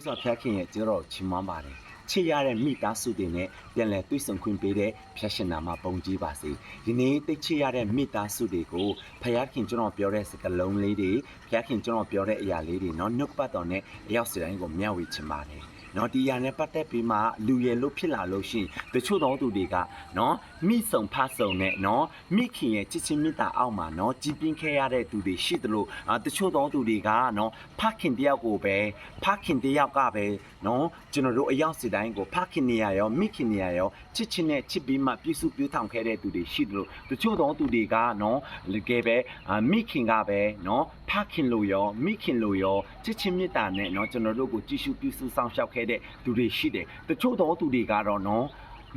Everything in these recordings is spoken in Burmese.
စွာဖျက်ခင်ရဲ့ကျွန်တော်ချီးမွမ်းပါတယ်ချစ်ရတဲ့မိသားစုတွေနဲ့ပြန်လည်တွေ့ဆုံခွင့်ပေးတဲ့ဖျက်ရှင်နာမှာပုံကြီးပါစေဒီနေ့သိချစ်ရတဲ့မိသားစုတွေကိုဖခင်ကျွန်တော်ပြောတဲ့စကားလုံးလေးတွေဖခင်ကျွန်တော်ပြောတဲ့အရာလေးတွေเนาะနှုတ်ပတ်တော်နဲ့အရောက်စတိုင်းကိုမျှဝေချင်ပါတယ်နော်ဒီရနဲ့ပတ်သက်ပြီးမှလူရယ်လို့ဖြစ်လာလို့ရှိရင်တချို့သောသူတွေကနော်မိဆုံဖဆုံနဲ့နော်မိခင်ရဲ့ချစ်ချင်းမေတ္တာအောက်မှာနော်ကြီးပြင်းခဲ့ရတဲ့သူတွေရှိသလိုတချို့သောသူတွေကနော်ဖခင်တယောက်ကိုပဲဖခင်တယောက်ကပဲနော်ကျွန်တော်တို့အရောက်စီတိုင်းကိုဖခင်နေရရောမိခင်နေရရောချစ်ချင်းနဲ့ချစ်ပြီးမှပြည့်စုံပြည့်ထောင်ခဲ့တဲ့သူတွေရှိသလိုတချို့သောသူတွေကနော်တကယ်ပဲမိခင်ကပဲနော်ဖခင်လို့ရောမိခင်လို့ရောချစ်ချင်းမေတ္တာနဲ့နော်ကျွန်တော်တို့ကိုကြည်ရှုပြုစုဆောင်ရှောက်ခဲ့တဲ့သူတွေရှိတယ်တချို့သောသူတွေကတော့နော်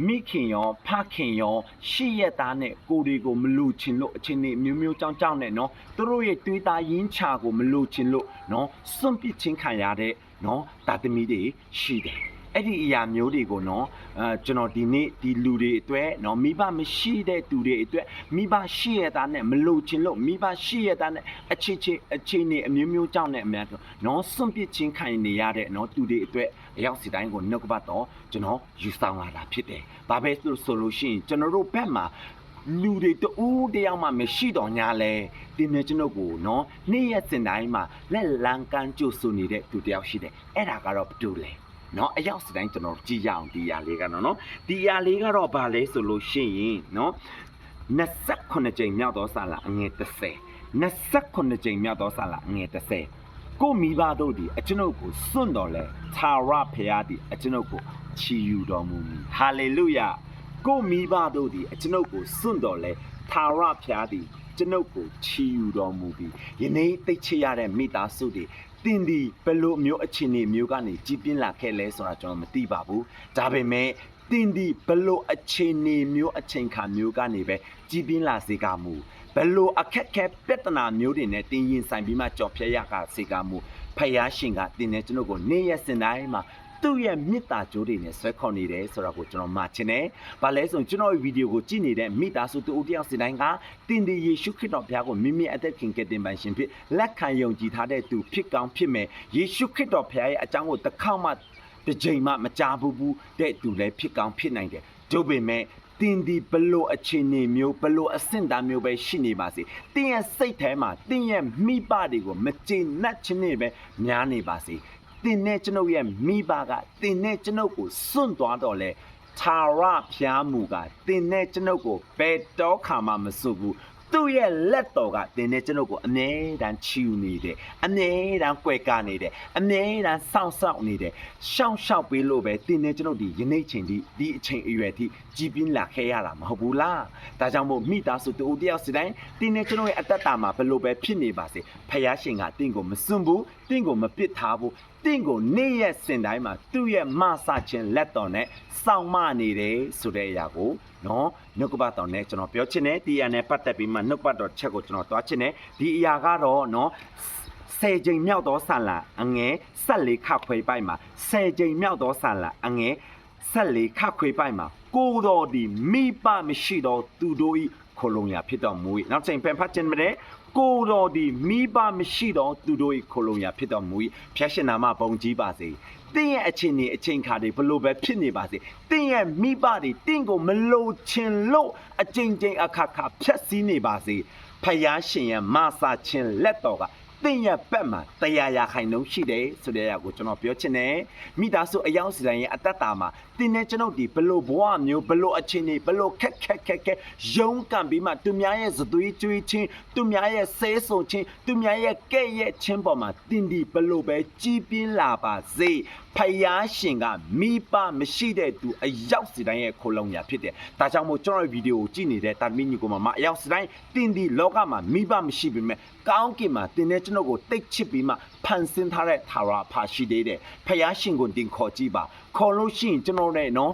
မိခင်ရောဖခင်ရောရှိရသားနဲ့ကိုတွေကိုမလူချင်လို့အချင်းတွေမျိုးမျိုးကြောင်းကြောင်းနဲ့နော်သူတို့ရဲ့တွေးသားရင်းချကိုမလူချင်လို့နော်စွန့်ပစ်ချင်းခံရတဲ့နော်တာသမီတွေရှိတယ်အဲ့ဒီအရာမျိုးတွေကိုနော်ကျွန်တော်ဒီနေ့ဒီလူတွေအတွက်နော်မိဘမရှိတဲ့သူတွေအတွက်မိဘရှိရတာနဲ့မလို့ချင်လို့မိဘရှိရတာနဲ့အခြေအနေအမျိုးမျိုးကြောင့်နဲ့အများနော်စွန့်ပစ်ချင်းခံနေရတဲ့နော်သူတွေအတွက်အရောက်စီတိုင်းကိုနှုတ်ကပတ်တော့ကျွန်တော်ယူဆောင်လာတာဖြစ်တယ်။ဘာပဲဆိုလို့ရှိရင်ကျွန်တော်တို့ဘက်မှာလူတွေတူတယောက်မှမရှိတော့ညာလဲတင်းနေကျွန်ုပ်ကိုနော်နေ့ရက်စင်တိုင်းမှာလက်လန်းကန်းကျုပ်ဆူနေတဲ့သူတယောက်ရှိတယ်။အဲ့ဒါကတော့ဘာလို့လဲနော်အရောက်စတိုင်းကျွန်တော်ကြည့်ရအောင်ဒီရာလေးကတော့နော်ဒီရာလေးကတော့ဗာလဲဆိုလို့ရှိရင်နော်29ကြိမ်မြောက်သောစာလအငယ်30 29ကြိမ်မြောက်သောစာလအငယ်30ကိုမိဘတို့ဒီအကျွန်ုပ်ကိုစွန့်တော်လဲသာရဖရာဒီအကျွန်ုပ်ကိုချီယူတော်မူမည်ဟာလေလုယာကိုမိဘတို့ဒီအကျွန်ုပ်ကိုစွန့်တော်လဲသာရဖရာဒီကျွန်ုပ်ကိုချီယူတော်မူပြီးယနေ့သိချရတဲ့မိသားစုတွေတင်းဒီဘလို့မျိုးအခြေအနေမျိုးကနေကြီးပြင်းလာခဲ့လဲဆိုတာကျွန်တော်မသိပါဘူးဒါပေမဲ့တင်းဒီဘလို့အခြေအနေမျိုးအချိန်ခါမျိုးကနေပဲကြီးပြင်းလာစေကမူဘလို့အခက်ခဲပြဿနာမျိုးတွေနဲ့တင်းရင်ဆိုင်ပြီးမှကြော်ဖြတ်ရကစေကမူဖယားရှင်ကတင်းနေကျွန်တော်ကိုနေ့ရက်စင်တိုင်းမှာသူ့ရဲ့မေတ္တာကြိုးတွေနဲ့ဆွဲခေါ်နေတယ်ဆိုတာကိုကျွန်တော်မှချင်တယ်။ဘာလဲဆိုရင်ကျွန်တော်ရဲ့ဗီဒီယိုကိုကြည့်နေတဲ့မိသားစုတူတယောက်စင်တိုင်းကတင်ဒီယေရှုခရစ်တော်ဘုရားကိုမိမိအသက်ခင်ကယ်တင်ပါရှင်ဖြစ်လက်ခံယုံကြည်ထားတဲ့သူဖြစ်ကောင်းဖြစ်မယ်။ယေရှုခရစ်တော်ဘုရားရဲ့အကြောင်းကိုတစ်ခေါက်မှတစ်ချိန်မှမကြားဘူးတဲ့သူလည်းဖြစ်ကောင်းဖြစ်နိုင်တယ်။ဒါပေမဲ့တင်းဒီဘလို့အခြေအနေမျိုးဘလို့အဆင့်တန်းမျိုးပဲရှိနေပါစေတင်းရဲ့စိတ်ထဲမှာတင်းရဲ့မိဘတွေကိုမကျေနပ်ခြင်းတွေပဲများနေပါစေတင်းနဲ့ကျွန်ုပ်ရဲ့မိဘကတင်းနဲ့ကျွန်ုပ်ကိုစွန့်သွားတော့လဲသာရဖျားမှုကတင်းနဲ့ကျွန်ုပ်ကိုဘယ်တော့ခါမှမစွန့်ဘူးသူ့ရဲ့လက်တော်ကတင်းနဲ့ကျွန်ုပ်ကိုအမြဲတမ်းချီယူနေတယ်အမြဲတမ်းကြွယ်ကနေတယ်အမြဲတမ်းစောင့်ရှောက်နေတယ်ရှောက်ပေးလို့ပဲတင်းနဲ့ကျွန်ုပ်ဒီယနေ့ချိန်ဒီအချိန်အရွယ်ထိကြီးပြင်းလာခဲ့ရတာမဟုတ်ဘူးလားဒါကြောင့်မို့မိသားစုတူတယောက်စီတိုင်းတင်းနဲ့ကျွန်ုပ်ရဲ့အသက်တာမှာဘလို့ပဲဖြစ်နေပါစေဖယားရှင်ကတင်းကိုမစွန့်ဘူးတင်းကိုမပစ်ထားဘူးတင်းကိုနေ့ရက်စင်တိုင်းမှာသူ့ရဲ့မဆခြင်းလက်တော်နဲ့စောင့်မနေတယ်ဆိုတဲ့အရာကိုနော်နှုတ်ကပတ်တော်နဲ့ကျွန်တော်ပြောချင်တယ်ဒီအရာနဲ့ပတ်သက်ပြီးမှနှုတ်ကပတ်တော်ချက်ကိုကျွန်တော်တွားချင်တယ်ဒီအရာကတော့နော်10ကြိမ်မြောက်သောဆာလံအငယ်14ခခွေပိုက်မှာ10ကြိမ်မြောက်သောဆာလံအငယ်14ခခွေပိုက်မှာကိုတော်ဒီမိဘမရှိတော့သူတို့ဤခိုလုံရာဖြစ်တော်မူ၏နောက်ချိန်ပြန်ဖတ်ခြင်းမတဲ့ကိုတော်ဒီမိဘမရှိတော့သူတို့ဤခိုလုံရာဖြစ်တော်မူ၏ဖျက်ရှင်နာမဘုံကြီးပါစေတင်းရဲ့အချိန်ခါတွေဘလို့ပဲဖြစ်နေပါစေတင်းရဲ့မိဘတွေတင်းကိုမလို့ချင်လို့အချိန်အခါဖြတ်စည်းနေပါစေဖယားရှင်ရဲ့မဆာခြင်းလက်တော်ကတင်းရဲ့ဘက်မှာတရားရခိုင်နှုန်းရှိတယ်ဆိုတဲ့အရာကိုကျွန်တော်ပြောချင်တယ်မိသားစုအယောက်စီတိုင်းရဲ့အတ္တတာမှာတင်းနဲ့ကျွန်တော်ဒီဘလို့ဘဝမျိုးဘလို့အချိန်တွေဘလို့ခက်ရုန်းကန်ပြီးမှသူများရဲ့ဇသွေးကျွေးချင်းသူများရဲ့ဆဲဆုံချင်းသူများရဲ့ကဲ့ရဲ့ချင်းပေါ်မှာတင်းဒီဘလို့ပဲကြီးပြင်းလာပါစေဖယားရှင်ကမိဘမရှိတဲ့သူအယောက်စီတိုင်းရဲ့ခိုလုံရာဖြစ်တယ်ဒါကြောင့်မို့ကျွန်တော်ရဲ့ဗီဒီယိုကိုကြည့်နေတဲ့တာမီညီကိုမအယောက်စီတိုင်းတင်းဒီလောကမှာမိဘမရှိပေမဲ့ကောင်းကင်မှာတင်းနဲ့ကျွန်တော်ကိုတိတ်ချစ်ပြီးမှဖန်ဆင်းထားတဲ့ထာဝရဖာရှိသေးတယ်ဖယားရှင်ကိုတင်ခေါ်ကြည့်ပါခေါ်လို့ရှိရင်ကျွန်တော်နဲ့နော်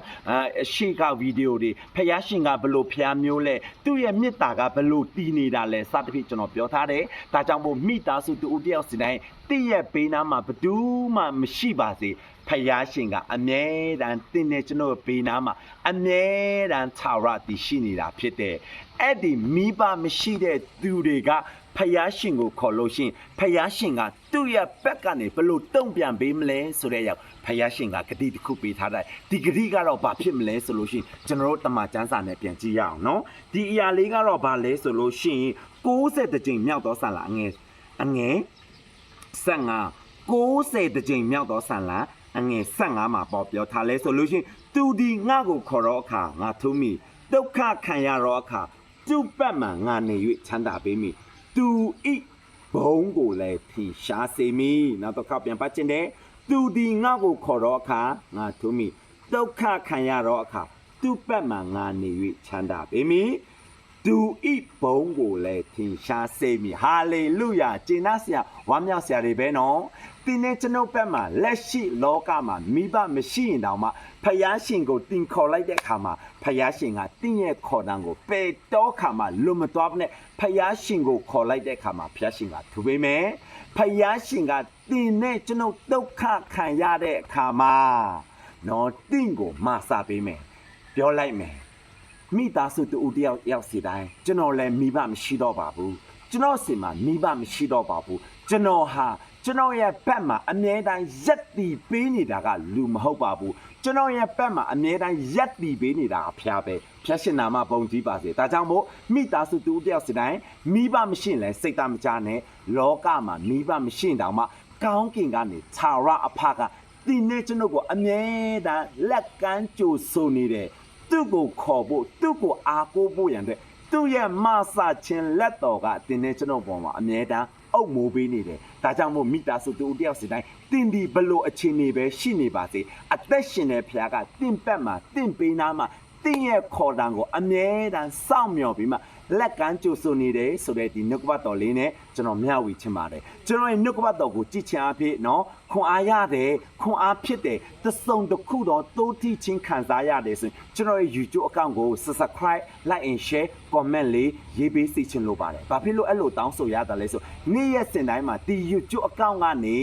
ရှေ့ကဗီဒီယိုတွေဖယားရှင်ကဘလို့ဖျားမျိုးလဲသူ့ရဲ့မေတ္တာကဘလို့တည်နေတာလဲစသဖြင့်ကျွန်တော်ပြောထားတယ်ဒါကြောင့်မို့မိသားစုတူတယောက်စီတိုင်းတည့်ရဲ့ဘေးနားမှာဘယ်သူမှမရှိပါစေဖယားရှင်ကအမြဲတမ်းတင်းနေကျွန်တော်ဘေးနားမှာအမြဲတမ်းထာဝရတည်ရှိနေတာဖြစ်တယ်အဲ့ဒီမိဘမရှိတဲ့သူတွေက ဖယားရှင်ကိုခေါ်လို့ရှင်ဖယားရှင်ကသူ့ရဲ့ဘက်ကနေဘလို့တုံ့ပြန်ပေးမလဲဆိုတဲ့ရောက်ဖယားရှင်ကဂတိတစ်ခုပေးထားတယ်ဒီဂတိကတော့ဘာဖြစ်မလဲဆိုလို့ရှင်ကျွန်တော်တို့တမန်ကျမ်းစာနဲ့ပြန်ကြည့်ရအောင်နော်ဒီအရာလေးကတော့ဘာလဲဆိုလို့ရှင်60ကြိမ်မြောက်သောဆန်လာအငယ်15 90ကြိမ်မြောက်သောဆန်လာအငယ်15မှာပေါ်ပြောထားလဲဆိုလို့ရှင်သူဒီငါ့ကိုခေါ်တော့အခါငါထုံးမိဒုက္ခခံရတော့အခါသူ့ပတ်မှငါနေ၍ချမ်းသာပေးမိသူဤဘုံကိုလည်းထင်ရှားစေမိနောက်တော့ပြန်ပတ်ခြင်းတဲ့သူဒီငါ့ကိုခေါ်တော့အခါငါထုံးမိဒုက္ခခံရတော့အခါသူ့ပတ်မှငါနေ၍ချမ်းသာပေးမိသူဤဘုံကိုလည်းထင်ရှားစေမိဟာလေလုယာကျင့်နာဆရာဝမ်းမြောက်ဆရာတွေပဲနော်တင်းနဲ့ကျွန်ုပ်ဘက်မှာလက်ရှိလောကမှာမိဘမရှိရင်တောင်မှဖယားရှင်ကိုတင်ခေါ်လိုက်တဲ့အခါမှာဖယားရှင်ကတင်းရဲ့ခေါ်တန်းကိုပေတော့ခါမှာလွတ်မသွားဘဲနဲ့ဖယားရှင်ကိုခေါ်လိုက်တဲ့အခါမှာဖယားရှင်ကထူပေးမယ်ဖယားရှင်ကတင်းနဲ့ကျွန်ုပ်ဒုက္ခခံရတဲ့အခါမှာနော်တင်းကိုမဆပေးမယ်ပြောလိုက်မယ်မိသားစုတူတယောက်ရောက်စီတိုင်းကျွန်တော်လည်းမိဘမရှိတော့ပါဘူးကျွန်တော်စီမှာမိဘမရှိတော့ပါဘူးကျွန်တော်ဟာကျွန်တော်ရဲ့ဘက်မှာအမြဲတမ်းရက်တီပေးနေတာကလူမဟုတ်ပါဘူးကျွန်တော်ရဲ့ဘက်မှာအမြဲတမ်းရက်တီပေးနေတာကဖျားပဲဖျားရှင်နာမပုံကြီးပါစေဒါကြောင့်မို့မိသားစုတူတယောက်စီတိုင်းမိဘမရှိရင်လည်းစိတ်တမကြနဲ့လောကမှာမိဘမရှိရင်တောင်မှကောင်းကင်ကနေခြာရအဖကဒီနေ့ကျွန်တော်ကိုအမြဲတမ်းလက်ကမ်းကြိုဆိုနေတယ်သူ့ကိုခေါ်ဖို့သူ့ကိုအားကိုးဖို့ရန်အတွက်သူ့ရဲ့မဆာချင်းလက်တော်ကတင်းနေကျွန်တော်ပေါ်မှာအမြဲတမ်းအုပ်မိုးပေးနေတယ်ဒါကြောင့်မို့မိသားစုတူတယောက်စီတိုင်းတင်းဒီဘလို့အခြေအနေပဲရှိနေပါစေအသက်ရှင်တဲ့ဖခင်ကတင့်ပတ်မှာတင့်ပေးနာမှာတင်းရဲ့ခေါ်တံကိုအမြဲတမ်းစောင့်မျှော်ပြီးမှလက်ကမ်းကြိုဆိုနေတယ်ဆိုတဲ့ဒီနှုတ်ကပတ်တော်လေးနဲ့ကျွန်တော်မျှဝေချင်ပါတယ်ကျွန်တော်ရဲ့နှုတ်ကပတ်တော်ကိုကြည်ချင်အဖြစ်နော်ခွန်အားရတယ်ခွန်အားဖြစ်တယ်တစုံတစ်ခုတော့တိုးတိချင်းခံစားရတယ်ဆိုရင်ကျွန်တော်ရဲ့ YouTube account ကို subscribe like and share comment လေးရေးပေးစီချင်လို့ပါတယ်ဘာဖြစ်လို့အဲ့လိုတောင်းဆိုရတယ်လဲဆိုနေ့ရက်စင်တိုင်းမှာဒီ YouTube account ကနေ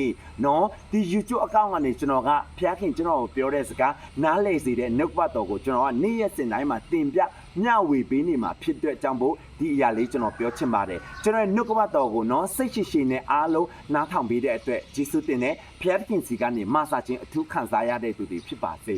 နော်ဒီ YouTube account ကနေကျွန်တော်ကဖျားခင်ကျွန်တော်ကိုပြောတဲ့စကားနားလည်စေတဲ့နှုတ်ကပတ်တော်ကိုကျွန်တော်ကနေ့ရက်စင်တိုင်းမှာတင်ပြမျှဝေပေးနေမှာဖြစ်တဲ့အကြောင်းဖို့ဒီအရာလေးကျွန်တော်ပြောချင်ပါတယ်ကျွန်တော်ရဲ့နှုတ်ကပတ်တော်ကိုနော်စိတ်ရှိရှိနဲ့အားလုံးနားထောင်ပေးတဲ့အတွက်ယေရှုတင်တဲ့ဖျားခင်စီကနေမဆာခြင်းအထူးခံစားရတဲ့သူတွေဖြစ်ပါစေ